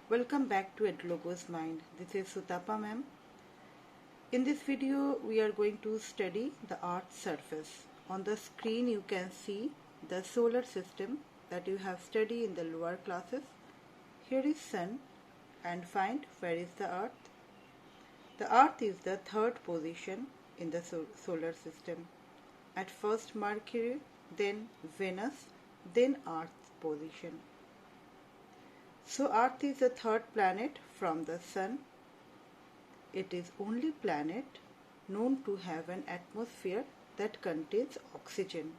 Welcome back to Edlogo's Mind. This is Sutapa ma'am. In this video we are going to study the Earth's surface. On the screen you can see the solar system that you have studied in the lower classes. Here is Sun and find where is the Earth. The Earth is the third position in the solar system. At first Mercury, then Venus, then Earth's position. So Earth is the third planet from the Sun. It is only planet known to have an atmosphere that contains oxygen.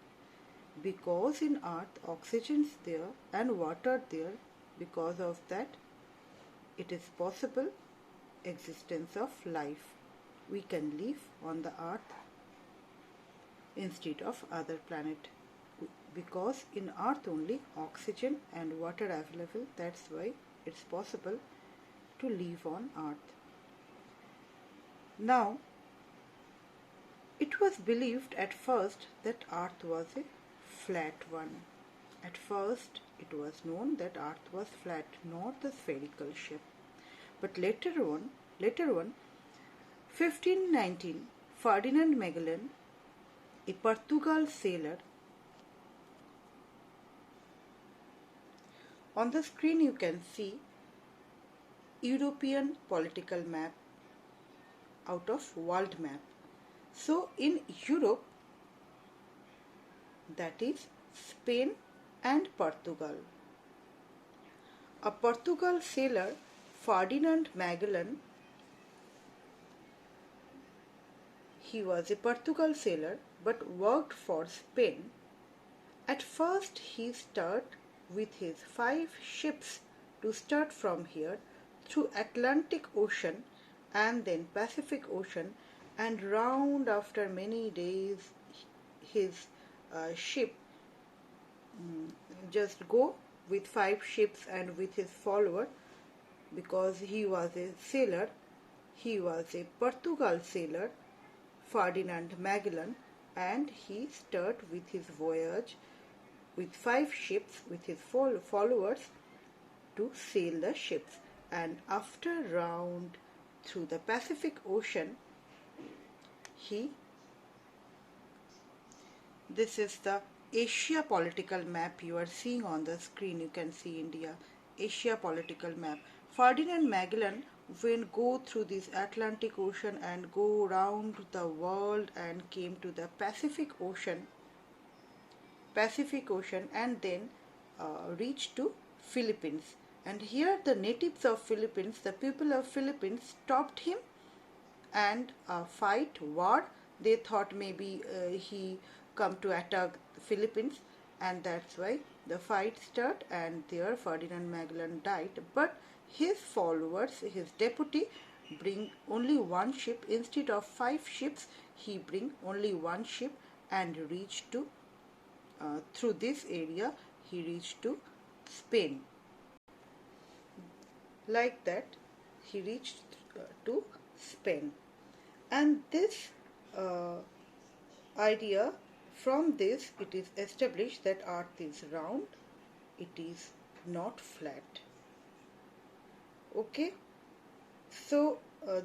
Because in Earth oxygen is there and water there, because of that it is possible existence of life. We can live on the Earth instead of other planet. Because in Earth only oxygen and water available, that's why it's possible to live on Earth. Now, it was believed at first that Earth was a flat one. At first it was known that Earth was flat, not the spherical shape. But later on, 1519, Ferdinand Magellan, a Portugal sailor. On the screen you can see European political map out of world map. So in Europe, that is Spain and Portugal. A Portugal sailor, Ferdinand Magellan, he was a Portugal sailor but worked for Spain. At first he started with his 5 ships to start from here through Atlantic Ocean and then Pacific Ocean, and round after many days his ship just go with 5 ships and with his follower, because he was a sailor, he was a Portugal sailor, Ferdinand Magellan, and he started with his voyage with 5 ships with his followers to sail the ships, and after round through the Pacific Ocean, this is the Asia political map you are seeing on the screen. You can see India, Asia political map. Ferdinand Magellan when go through this Atlantic Ocean and go around the world and came to the Pacific Ocean and then reached to Philippines. And here the natives of Philippines, the people of Philippines stopped him and fight war. They thought maybe he come to attack Philippines, and that's why the fight started, and there Ferdinand Magellan died. But his followers, his deputy, bring only 1 ship instead of 5 ships. He bring only 1 ship and reached to through this area he reached to Spain. Like that he reached to Spain, and this idea, from this it is established that Earth is round, it is not flat. Okay, so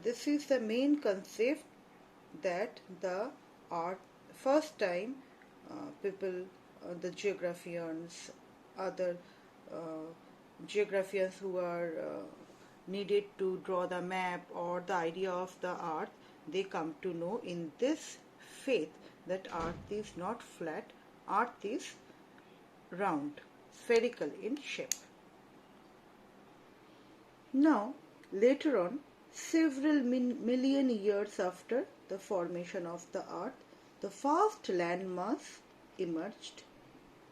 this is the main concept, that the Earth, first time people, the geographians, other geographians who are needed to draw the map or the idea of the Earth, they come to know in this faith that Earth is not flat, Earth is round, spherical in shape. Now, later on, several million years after the formation of the Earth, the first landmass emerged.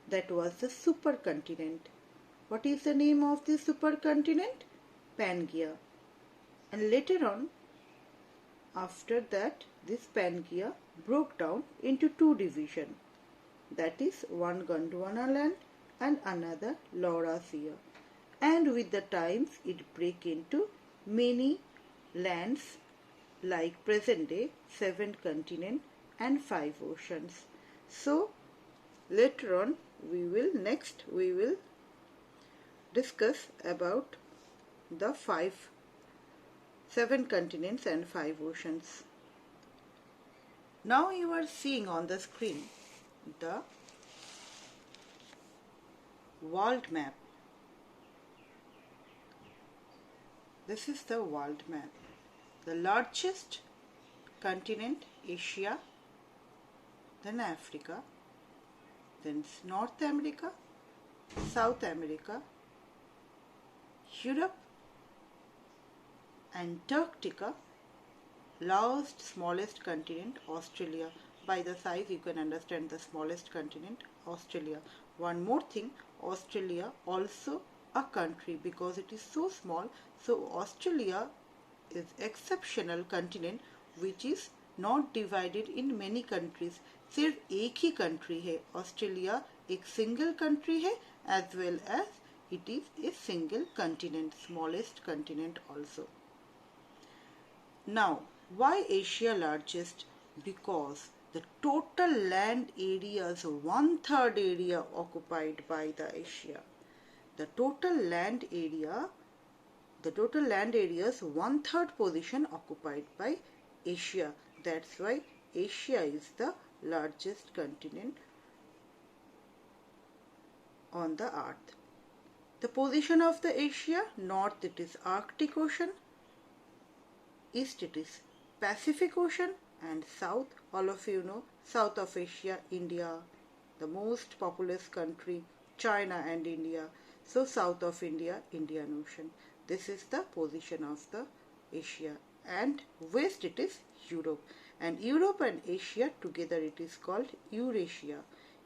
That was the supercontinent. What is the name of the supercontinent? Pangaea. And later on, after that, this Pangaea broke down into 2 divisions. That is, one Gondwana land and another Laurasia. And with the times, it break into many lands, like present day 7 continents and 5 oceans. So later on we will discuss about the seven continents and 5 oceans. Now you are seeing on the screen the world map. This is the world map. The largest continent, Asia, then Africa, then North America, South America, Europe, Antarctica, last smallest continent, Australia. By the size you can understand the smallest continent, Australia. One more thing, Australia also a country because it is so small. So Australia is exceptional continent which is not divided in many countries. सिर्फ एक ही country है, Australia एक single country है as well as it is a single continent, smallest continent also. Now, why Asia largest? Because the total land area is 1/3 area occupied by the Asia. The total land area is 1/3 position occupied by Asia. That's why Asia is the largest continent on the earth. The position of the Asia, north it is Arctic Ocean, east it is Pacific Ocean, and south, all of you know, south of Asia, India, the most populous country, China and India. So south of India, Indian Ocean. This is the position of the Asia, and west it is Europe, and Europe and Asia together it is called Eurasia.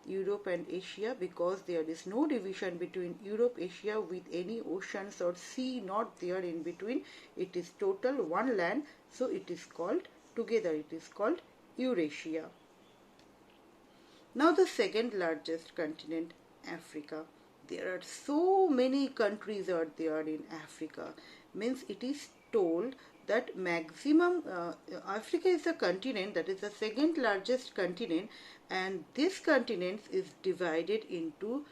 Europe and Asia, because there is no division between Europe, Asia with any oceans or sea not there in between. It is total one land, so it is called, together it is called Eurasia. Now the second largest continent, Africa. There are so many countries are there in Africa. Means it is told that maximum, Africa is a continent that is the second largest continent, and this continent is divided into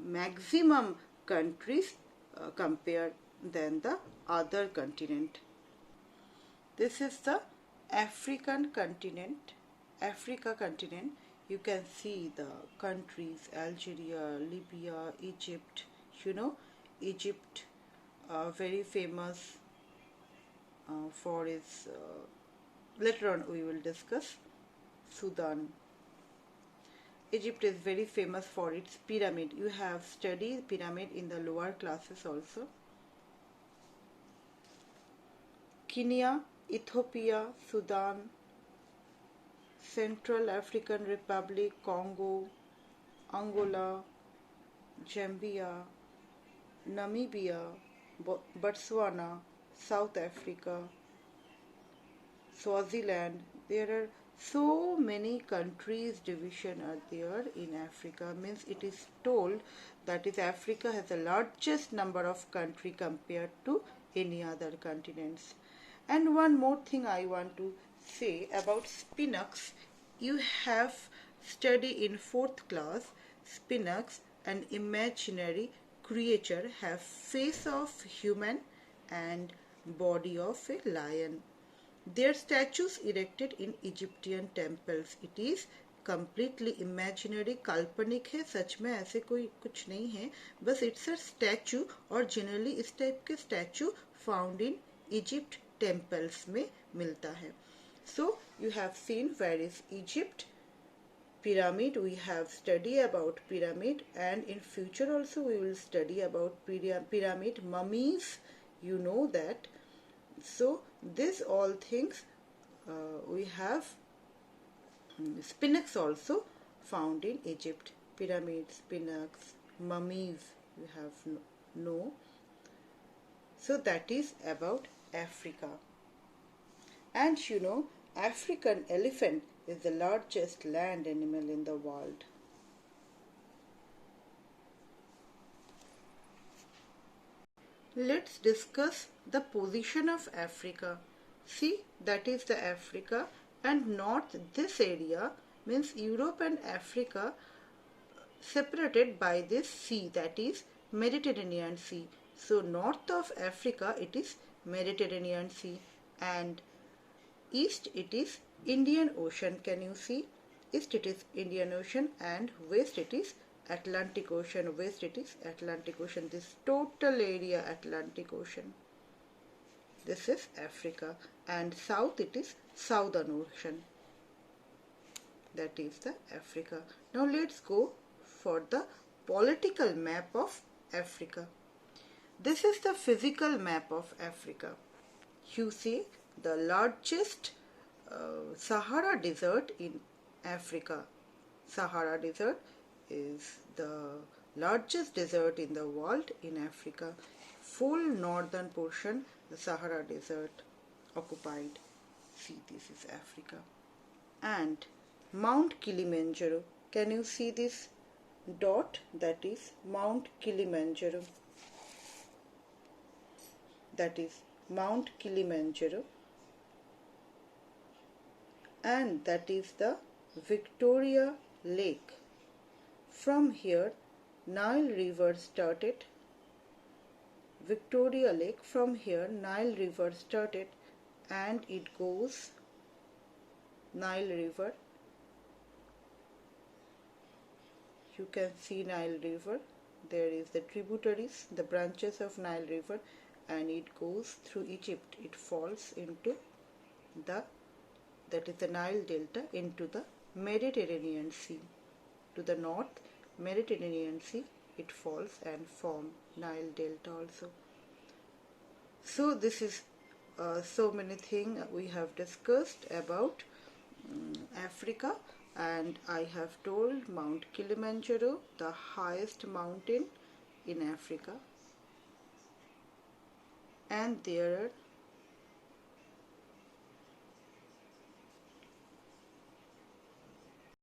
maximum countries compared than the other continent. This is the African continent, Africa continent. You can see the countries, Algeria, Libya, Egypt. You know, Egypt very famous for its, later on we will discuss, Sudan. Egypt is very famous for its pyramid. You have studied pyramid in the lower classes also. Kenya, Ethiopia, Sudan, Central African Republic, Congo, Angola, Zambia, Namibia, Botswana, South Africa, Swaziland. There are so many countries division are there in Africa. Means it is told that is Africa has the largest number of country compared to any other continents. And one more thing I want to say about sphinx. You have studied in 4th class, sphinx, an imaginary creature, have face of human and body of a lion. Their statues erected in Egyptian temples. It is completely imaginary, काल्पनिक है, सच में ऐसे कोई कुछ नहीं है, बस it's a statue, और generally इस type के statue found in Egypt temples में मिलता है. So you have seen where is Egypt, pyramid. We have studied about pyramid, and in future also we will study about pyramid, mummies. You know that. So this all things we have sphinx also found in Egypt. Pyramid, sphinx, mummies you have no. So that is about Africa. And you know, African elephant is the largest land animal in the world. Let's discuss the position of Africa. See, that is the Africa, and north this area means Europe and Africa separated by this sea, that is Mediterranean Sea. So north of Africa it is Mediterranean Sea, and east it is Indian Ocean. Can you see? East it is Indian Ocean and west it is Atlantic Ocean. West it is Atlantic Ocean. This total area Atlantic Ocean. This is Africa, and south it is Southern Ocean. That is the Africa. Now let's go for the political map of Africa. This is the physical map of Africa. You see the largest Sahara Desert in Africa. Sahara Desert is the largest desert in the world in Africa. Full northern portion, the Sahara Desert occupied. See, this is Africa. And Mount Kilimanjaro. Can you see this dot? That is Mount Kilimanjaro. That is Mount Kilimanjaro. And that is the Victoria Lake. From here, Nile River started. Victoria Lake, from here, Nile River started, and it goes Nile River. You can see Nile River. There is the tributaries, the branches of Nile River, and it goes through Egypt. It falls into that is the Nile Delta, into the Mediterranean Sea. To the north, Mediterranean Sea, it falls and form Nile Delta also. So this is so many things we have discussed about Africa, and I have told Mount Kilimanjaro, the highest mountain in Africa, and there are